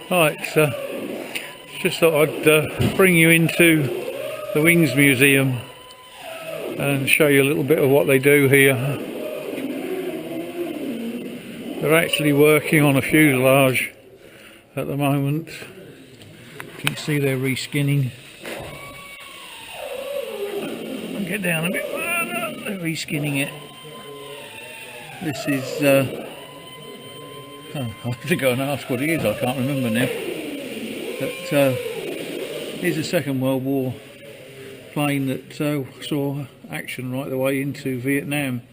Right, just thought I'd bring you into the Wings Museum and show you a little bit of what they do here. They're actually working on a fuselage at the moment. You can see they're reskinning. I'll get down a bit further. They're reskinning it. This is I have to go and ask what it is, I can't remember now. But here's a Second World War plane that saw action right the way into Vietnam.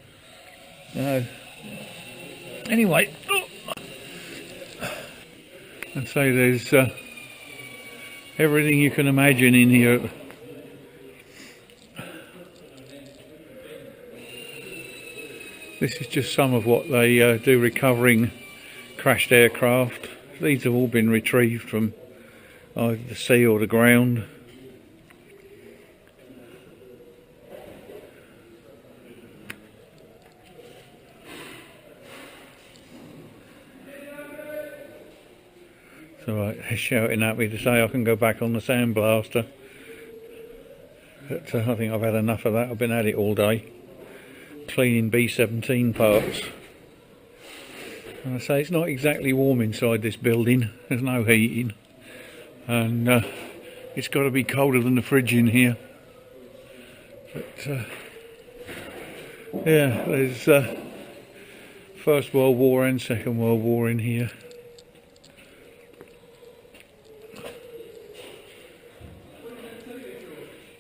Anyway, and so there's everything you can imagine in here. This is just some of what they do recovering crashed aircraft. These have all been retrieved from either the sea or the ground. So they're shouting at me to say I can go back on the sandblaster. But I think I've had enough of that. I've been at it all day, cleaning B-17 parts. And I say it's not exactly warm inside this building. There's no heating, and it's got to be colder than the fridge in here. But yeah, there's First World War and Second World War in here.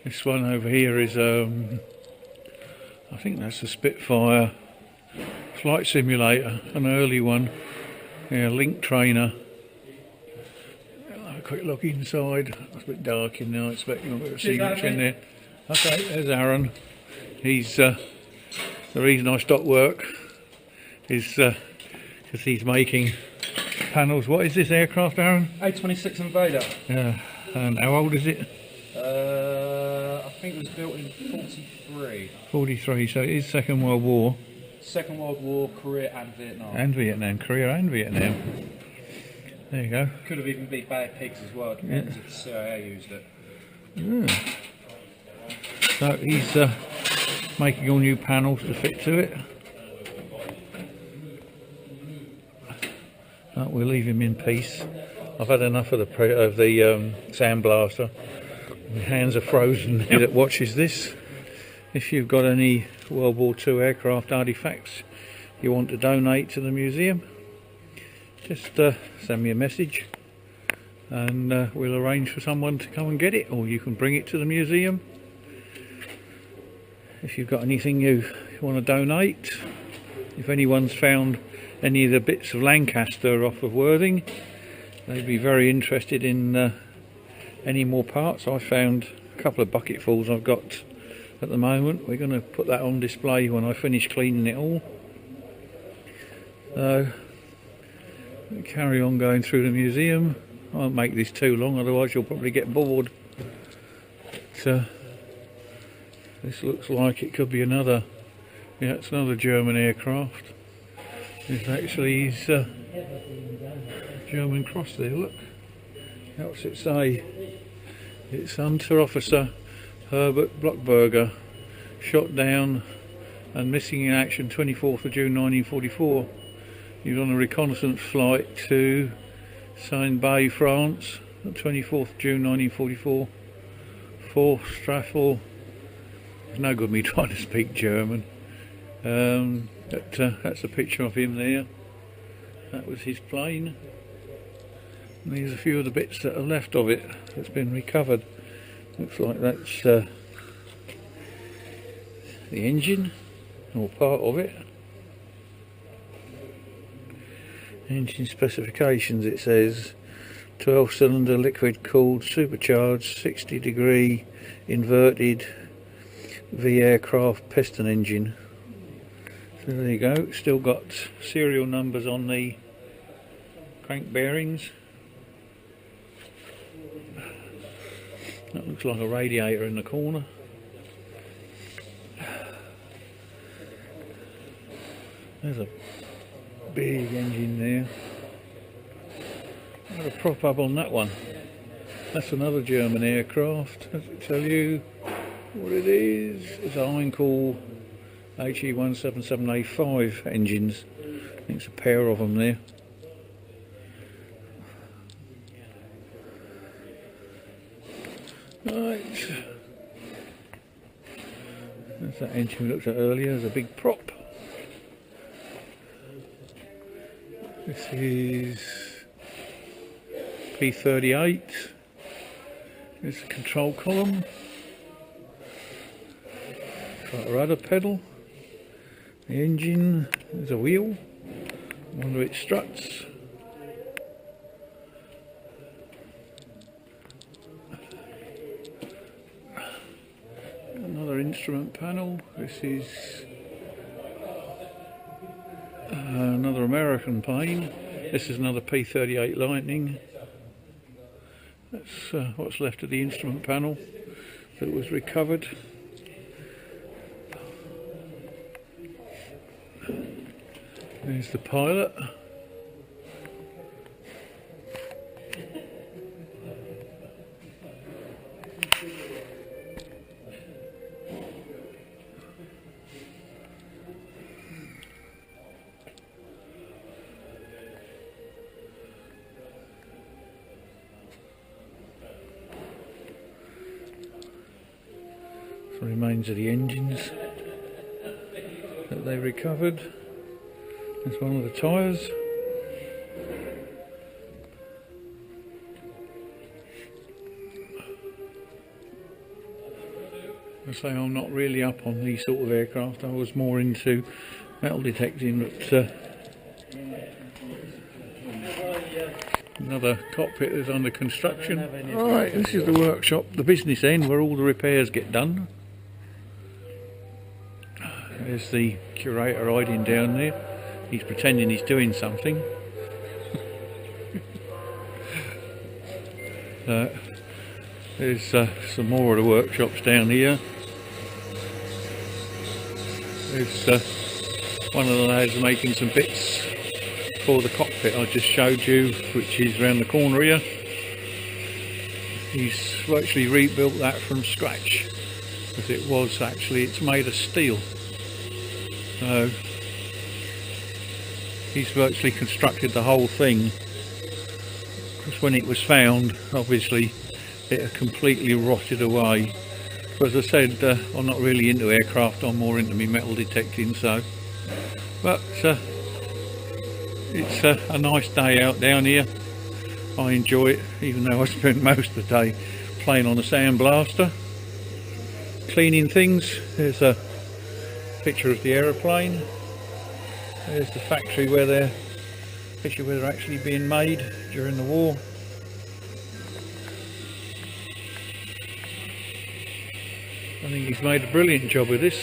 This one over here is I think that's a Spitfire flight simulator, an early one. Yeah, link trainer. Have a quick look inside. It's a bit dark in there. I expect you'll be able to see much in there. Okay, there's Aaron. He's the reason I stopped work is because he's making panels. What is this aircraft, Aaron? A-26 Invader. Yeah. And how old is it? I think it was built in 43. 43. So it is Second World War. Second World War, Korea and Vietnam. And Vietnam, Korea and Vietnam. There you go. Could have even been bad pigs as well, depends if the CIA used it. Yeah. So he's making all new panels to fit to it. But we'll leave him in peace. I've had enough of the sandblaster. My hands are frozen. That watches this. If you've got any World War II aircraft artifacts you want to donate to the museum, just send me a message and we'll arrange for someone to come and get it, or you can bring it to the museum. If you've got anything you want to donate, if anyone's found any of the bits of Lancaster off of Worthing, they'd be very interested in any more parts. I found a couple of bucketfuls I've got at the moment. We're going to put that on display when I finish cleaning it all. So carry on going through the museum. I won't make this too long, otherwise you'll probably get bored. So this looks like it could be another, yeah, it's another German aircraft. It's actually his German cross there, look. What's it say? It's Hunter Officer Herbert Blockberger, shot down and missing in action 24th of June 1944. He was on a reconnaissance flight to Saint-Bay, France, on 24th June 1944. For Straffel. It's no good me trying to speak German. That's a picture of him there. That was his plane. And there's a few of the bits that are left of it that's been recovered. Looks like that's the engine, or part of it. Engine specifications, it says 12-cylinder liquid cooled supercharged 60-degree inverted V aircraft piston engine. So there you go. Still got serial numbers on the crank bearings. That looks like a radiator in the corner. There's a big engine there. Got a prop up on that one. That's another German aircraft. Does it tell you what it is? It's a Heinkel HE177A5 engines. I think it's a pair of them there. Right. That's that engine we looked at earlier. There's a big prop. This is P38. There's the control column. Got a rudder pedal. The engine. There's a wheel. One of its struts. Another instrument panel. This is another American plane. This is another P38 Lightning. That's what's left of the instrument panel that was recovered. There's the pilot. The remains of the engines that they recovered. There's one of the tyres. I say I'm not really up on these sort of aircraft. I was more into metal detecting, but another cockpit is under construction. Right, this is the workshop, the business end where all the repairs get done. There's the curator hiding down there. He's pretending he's doing something. There's some more of the workshops down here. There's one of the lads making some bits for the cockpit I just showed you, which is round the corner here. He's actually rebuilt that from scratch, because it was actually, it's made of steel. So he's virtually constructed the whole thing, because when it was found, obviously it had completely rotted away. But as I said, I'm not really into aircraft, I'm more into me metal detecting, so. But it's a nice day out down here. I enjoy it, even though I spent most of the day playing on a sandblaster, cleaning things. There's a picture of the aeroplane. There's the factory where they're actually being made during the war. I think he's made a brilliant job of this.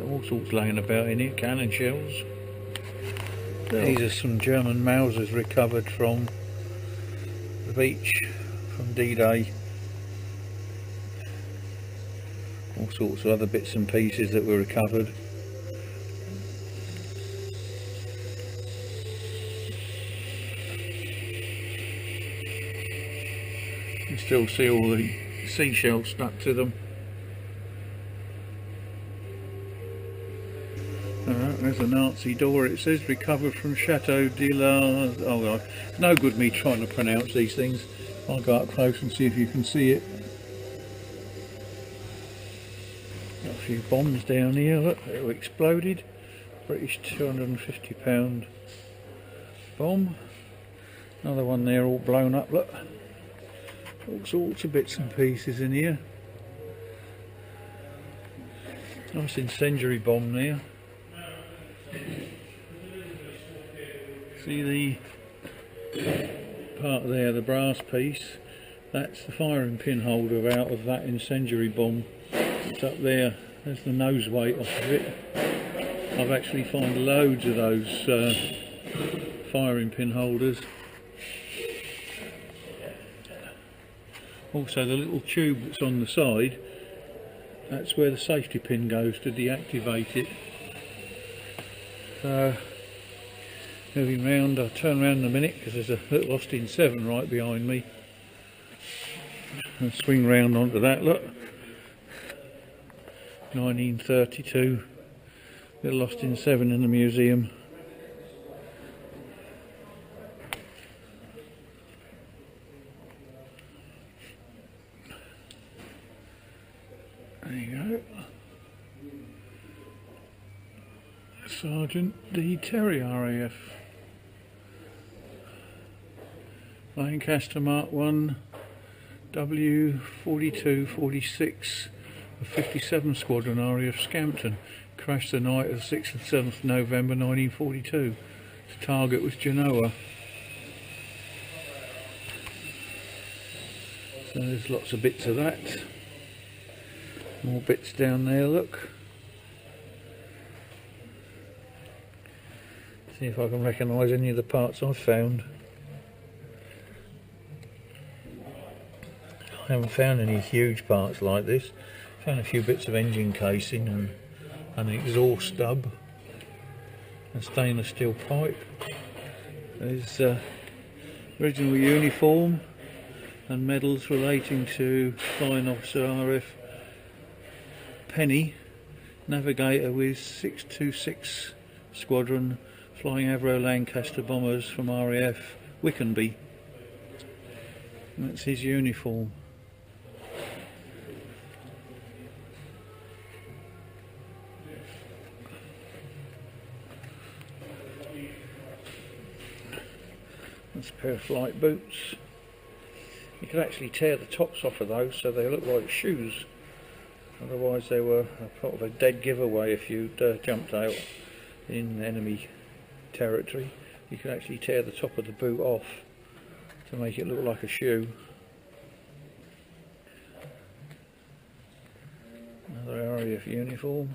All sorts laying about in here, cannon shells. These are some German Mausers recovered from the beach from D-Day. All sorts of other bits and pieces that were recovered. You still see all the seashells stuck to them. There's a Nazi door, it says, recovered from Chateau de la... Oh God, no good me trying to pronounce these things. I'll go up close and see if you can see it. Got a few bombs down here, look, they were exploded. British 250 pound bomb. Another one there all blown up, look. All sorts of bits and pieces in here. Nice incendiary bomb there. See the part there, the brass piece, that's the firing pin holder out of that incendiary bomb. It's up there, there's the nose weight off of it. I've actually found loads of those firing pin holders. Also the little tube that's on the side, that's where the safety pin goes to deactivate it. So moving round, I'll turn around in a minute because there's a little Austin 7 right behind me. And swing round onto that, look. 1932, little Austin 7 in the museum. There you go. Sergeant D. Terry, RAF. Lancaster Mark 1, W4246, 57 Squadron, RAF Scampton. Crashed the night of 6th and 7th November 1942. The target was Genoa. So there's lots of bits of that. More bits down there, look. See if I can recognise any of the parts I've found. I haven't found any huge parts like this. Found a few bits of engine casing and an exhaust stub, and stainless steel pipe. There's original uniform and medals relating to Flying Officer RF Penny, navigator with 626 Squadron, flying Avro Lancaster bombers from RAF Wickenby. And that's his uniform. That's a pair of flight boots. You could actually tear the tops off of those so they look like shoes. Otherwise they were sort of a dead giveaway if you'd jumped out in enemy territory. You could actually tear the top of the boot off to make it look like a shoe. Another RAF uniform.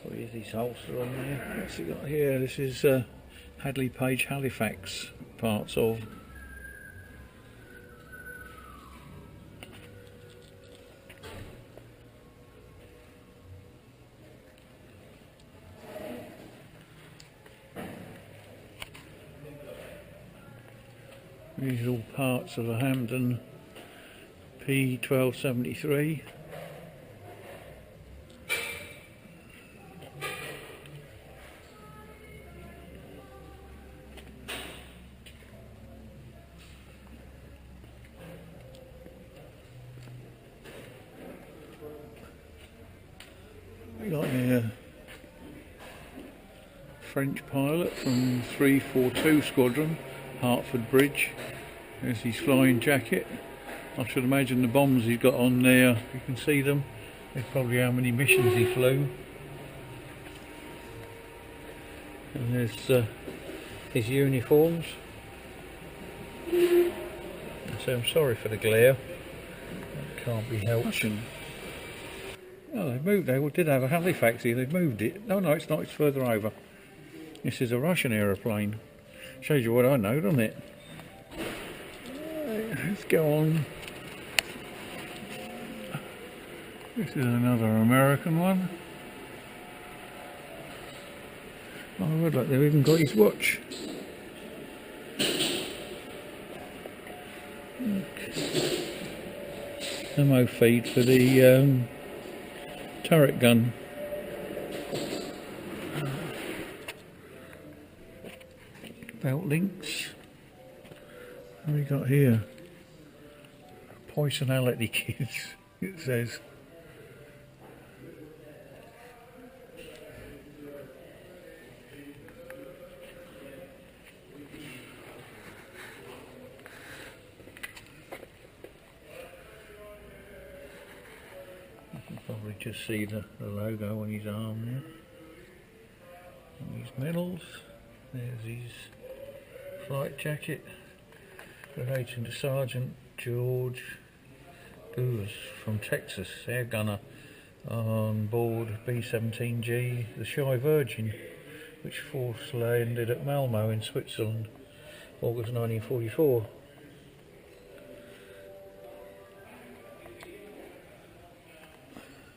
What is this holster on there? What's it got here? This is Hadley Page Halifax parts of. These are all parts of a Hampden P1273. We got here French pilot from 342 Squadron, Hertford Bridge. There's his flying jacket. I should imagine the bombs he's got on there, you can see them. There's probably how many missions he flew. And there's his uniforms. So I'm sorry for the glare. That can't be helped. Oh, they've moved. They did have a Halifax here. They've moved it. No, it's not. It's further over. This is a Russian aeroplane. Shows you what I know, doesn't it? Let's go on. This is another American one. Oh, look, they've even got his watch. Okay. Ammo feed for the turret gun. Belt links. What have we got here? Poisonality kids, it says. I can probably just see the logo on his arm there. And his medals. There's his flight jacket relating to Sergeant George Goose from Texas, air gunner on board B-17G, the Shy Virgin, which force landed at Malmo in Switzerland, August 1944.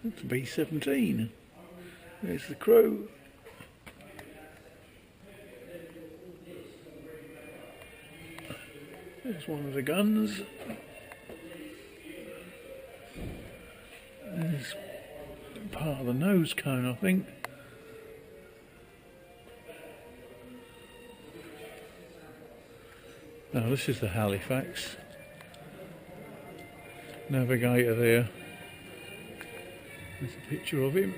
It's B-17. There's the crew. There's one of the guns. There's part of the nose cone, I think. Now this is the Halifax. Navigator there. There's a picture of him.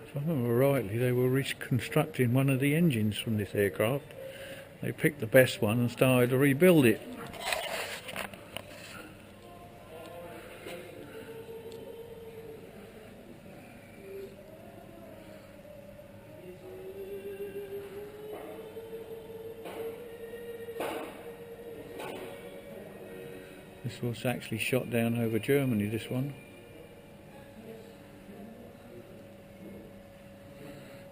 If I remember rightly, they were reconstructing one of the engines from this aircraft. They picked the best one and started to rebuild it. This was actually shot down over Germany, this one.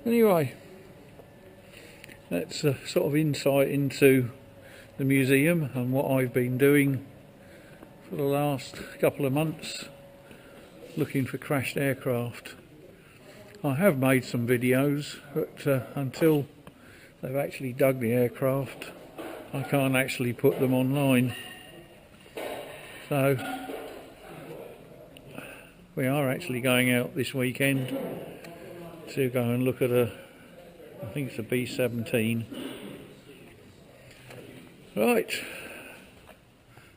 Anyway, that's a sort of insight into the museum and what I've been doing for the last couple of months, looking for crashed aircraft. I have made some videos, but until they've actually dug the aircraft, I can't actually put them online. So we are actually going out this weekend to go and look at I think it's a B-17. Right,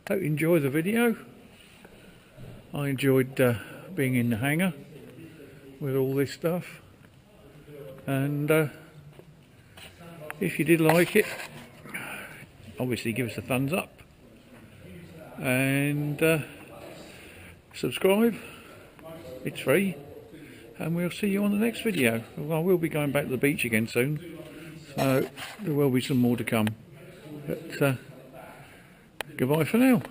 hope you enjoy the video. I enjoyed being in the hangar with all this stuff, and if you did like it, obviously give us a thumbs up and subscribe. It's free, and we'll see you on the next video. I will be going back to the beach again soon, so there will be some more to come, but goodbye for now.